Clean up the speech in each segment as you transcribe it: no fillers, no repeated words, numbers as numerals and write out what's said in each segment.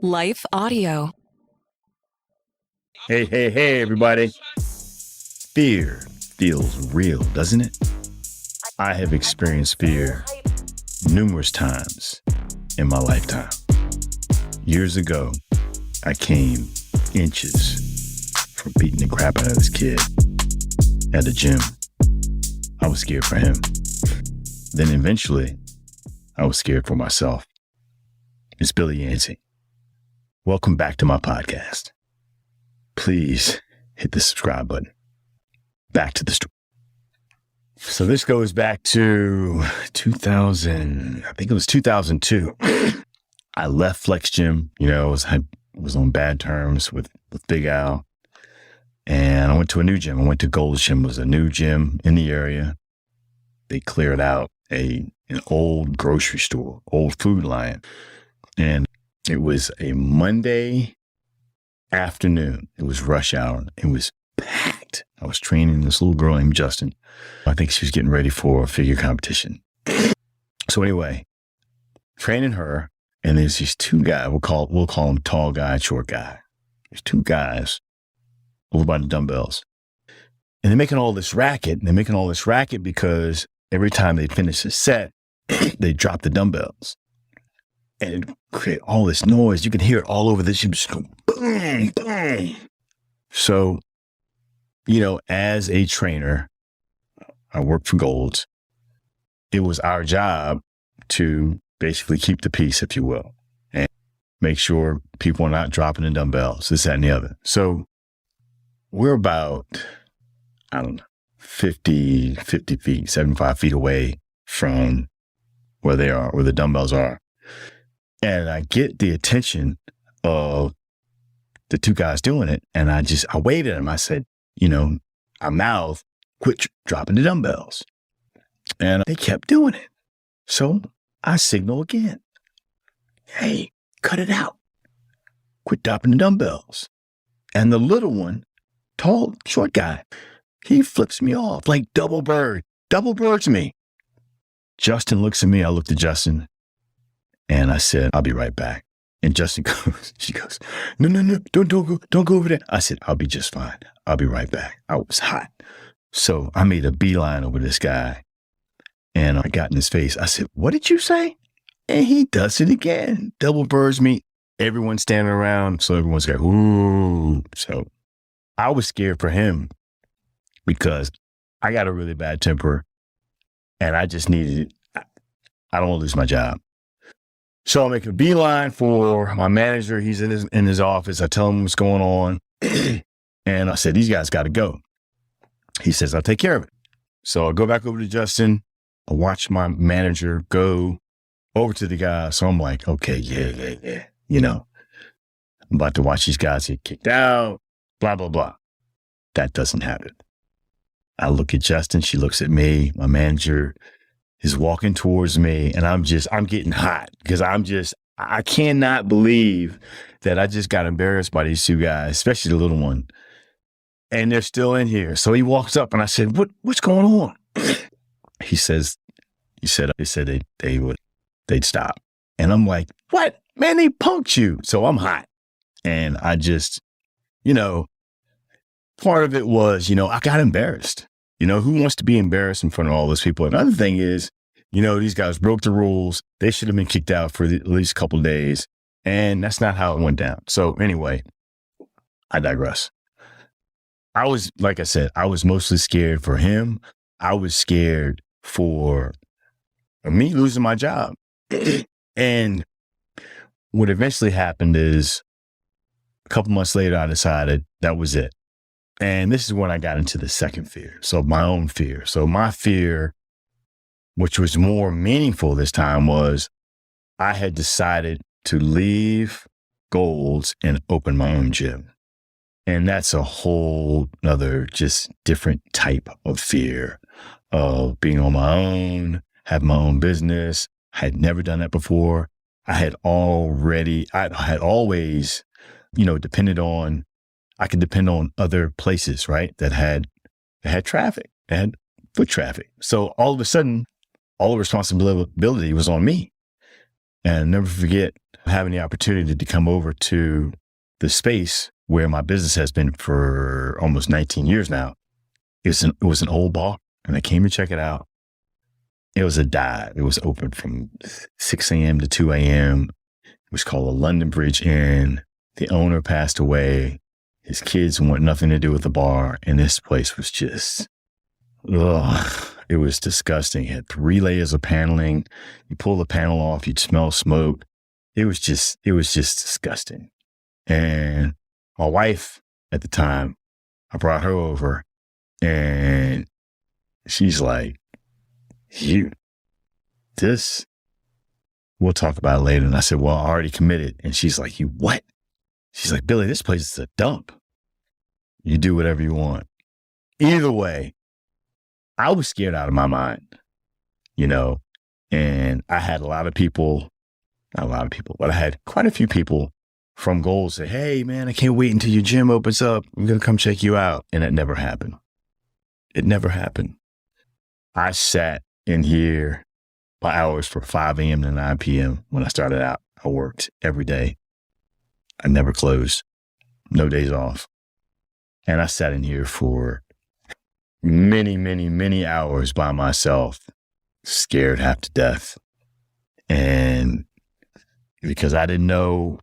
Life Audio. Hey, everybody. Fear feels real, doesn't it? I have experienced fear numerous times in my lifetime. Years ago, I came inches from beating the crap out of this kid at the gym. I was scared for him. Then eventually, I was scared for myself. It's Billy Yancey. Welcome back to my podcast. Please hit the subscribe button. Back to the story. So this goes back to 2000, I think it was 2002. I left Flex Gym, I was on bad terms with Big Al. And I went to a new gym. I went to Gold's Gym. It was a new gym in the area. They cleared out an old grocery store, old Food Lion. And it was a Monday afternoon. It was rush hour. It was packed. I was training this little girl named Justin. I think she was getting ready for a figure competition. So anyway, training her, and there's these two guys. We'll call them tall guy, short guy. There's two guys over by the dumbbells. And they're making all this racket. They're making all this racket because every time they finish a set, they drop the dumbbells. And it create all this noise. You can hear it all over the gym. Just go boom, boom. So, as a trainer, I worked for Gold's. It was our job to basically keep the peace, if you will, and make sure people are not dropping the dumbbells, this, that, and the other. So we're about, 50 feet, 75 feet away from where they are, where the dumbbells are. And I get the attention of the two guys doing it. And I waved at them. I said, I mouthed, quit dropping the dumbbells. And they kept doing it. So I signal again. Hey, cut it out. Quit dropping the dumbbells. And the little one, tall, short guy, he flips me off like double birds me. Justin looks at me. I looked at Justin. And I said, I'll be right back. And Justin she goes, no, don't go over there. I said, I'll be just fine. I'll be right back. I was hot. So I made a beeline over this guy and I got in his face. I said, what did you say? And he does it again. Double birds me. Everyone's standing around. So everyone's like, ooh. So I was scared for him because I got a really bad temper and I just needed it. I don't want to lose my job. So I make a beeline for my manager. He's in his office. I tell him what's going on. And I said, these guys got to go. He says, I'll take care of it. So I go back over to Justin. I watch my manager go over to the guy. So I'm like, okay, yeah. I'm about to watch these guys get kicked out, blah, blah, blah. That doesn't happen. I look at Justin. She looks at me. My manager is walking towards me and I'm getting hot because I cannot believe that I just got embarrassed by these two guys, especially the little one. And they're still in here. So he walks up and I said, what's going on? He said they'd stop. And I'm like, what? Man, they punked you. So I'm hot. And I part of it was, I got embarrassed. Who wants to be embarrassed in front of all those people? Another thing is, these guys broke the rules. They should have been kicked out for at least a couple of days. And that's not how it went down. So anyway, I digress. Like I said, I was mostly scared for him. I was scared for me losing my job. And what eventually happened is a couple months later, I decided that was it. And this is when I got into the second fear. So my own fear. So my fear, which was more meaningful this time, was I had decided to leave Gold's and open my own gym. And that's a whole nother just different type of fear of being on my own, have my own business. I had never done that before. I had always, I could depend on other places, right? That had traffic, that had foot traffic. So all of a sudden, all the responsibility was on me. And I'll never forget having the opportunity to come over to the space where my business has been for almost 19 years now. It was an old bar, and I came to check it out. It was a dive. It was open from 6 a.m. to 2 a.m. It was called the London Bridge Inn. The owner passed away. His kids want nothing to do with the bar, and this place was just, it was disgusting. It had 3 layers of paneling. You pull the panel off, you'd smell smoke. It was just disgusting. And my wife at the time, I brought her over, and she's like, we'll talk about it later. And I said, well, I already committed. And she's like, you what? She's like, Billy, this place is a dump. You do whatever you want. Either way, I was scared out of my mind, and I had not a lot of people, but I had quite a few people from Goals say, hey, man, I can't wait until your gym opens up. I'm going to come check you out. And it never happened. It never happened. I sat in here by hours from 5 a.m. to 9 p.m. When I started out. I worked every day. I never closed. No days off. And I sat in here for many, many, many hours by myself, scared half to death. And because I didn't know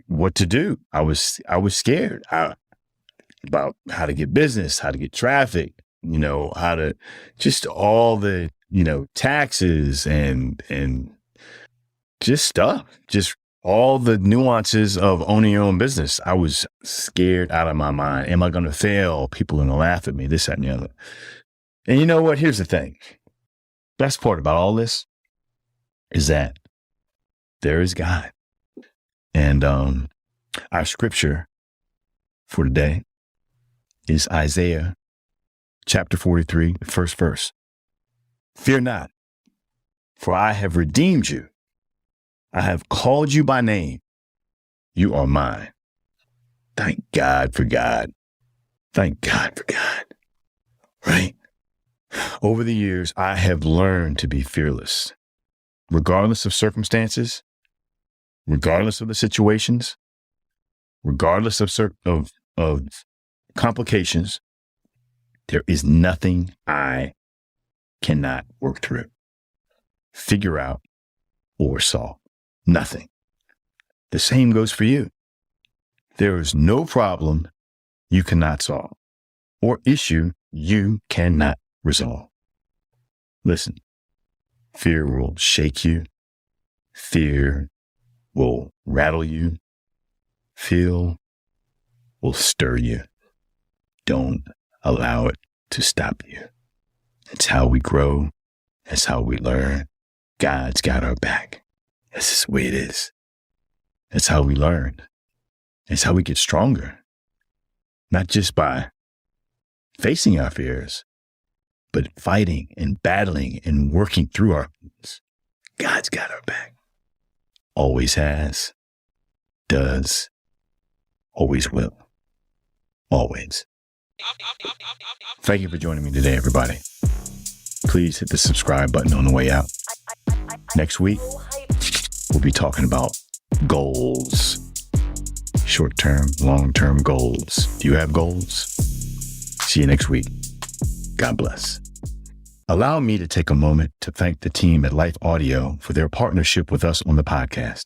what to do, I was scared about how to get business, how to get traffic, how to just all the, taxes and just stuff, just all the nuances of owning your own business. I was scared out of my mind. Am I going to fail? People are going to laugh at me, this, that, and the other. And you know what? Here's the thing. Best part about all this is that there is God. And our scripture for today is Isaiah chapter 43, the first verse. Fear not, for I have redeemed you. I have called you by name. You are mine. Thank God for God. Thank God for God. Right? Over the years, I have learned to be fearless, regardless of circumstances, regardless of the situations, regardless of complications. There is nothing I cannot work through, figure out, or solve. Nothing. The same goes for you. There is no problem you cannot solve or issue you cannot resolve. Listen, fear will shake you. Fear will rattle you. Fear will stir you. Don't allow it to stop you. It's how we grow. That's how we learn. God's got our back. That's just the way it is. That's how we learn. It's how we get stronger. Not just by facing our fears, but fighting and battling and working through our fears. God's got our back. Always has, does, always will. Always. Thank you for joining me today, everybody. Please hit the subscribe button on the way out. Next week, we'll be talking about goals. Short-term, long-term goals. Do you have goals? See you next week. God bless. Allow me to take a moment to thank the team at Life Audio for their partnership with us on the podcast.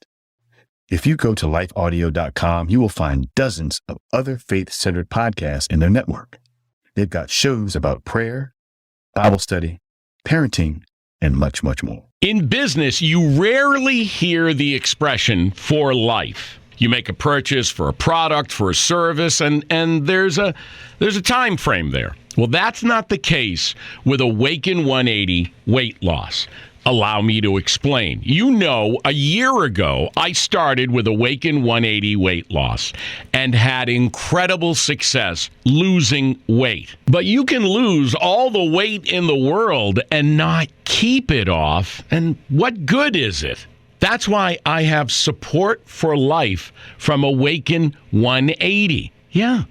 If you go to lifeaudio.com, you will find dozens of other faith-centered podcasts in their network. They've got shows about prayer, Bible study, parenting, and much, much more. In business, you rarely hear the expression for life. You make a purchase for a product, for a service, and there's a time frame there. Well, that's not the case with Awaken 180 weight loss. Allow me to explain. A year ago, I started with Awaken 180 weight loss and had incredible success losing weight. But you can lose all the weight in the world and not keep it off. And what good is it? That's why I have support for life from Awaken 180. Yeah.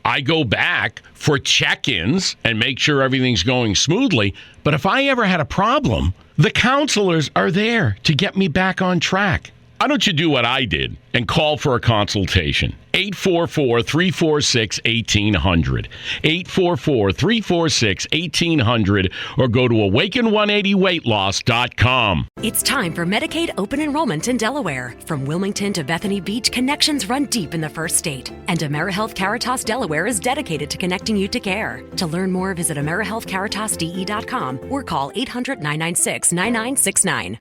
I go back for check-ins and make sure everything's going smoothly. But if I ever had a problem, The counselors are there to get me back on track. Why don't you do what I did and call for a consultation? 844-346-1800. 844-346-1800 or go to awaken180weightloss.com. It's time for Medicaid open enrollment in Delaware. From Wilmington to Bethany Beach, connections run deep in the first state. And AmeriHealth Caritas Delaware is dedicated to connecting you to care. To learn more, visit AmeriHealthCaritasDE.com or call 800-996-9969.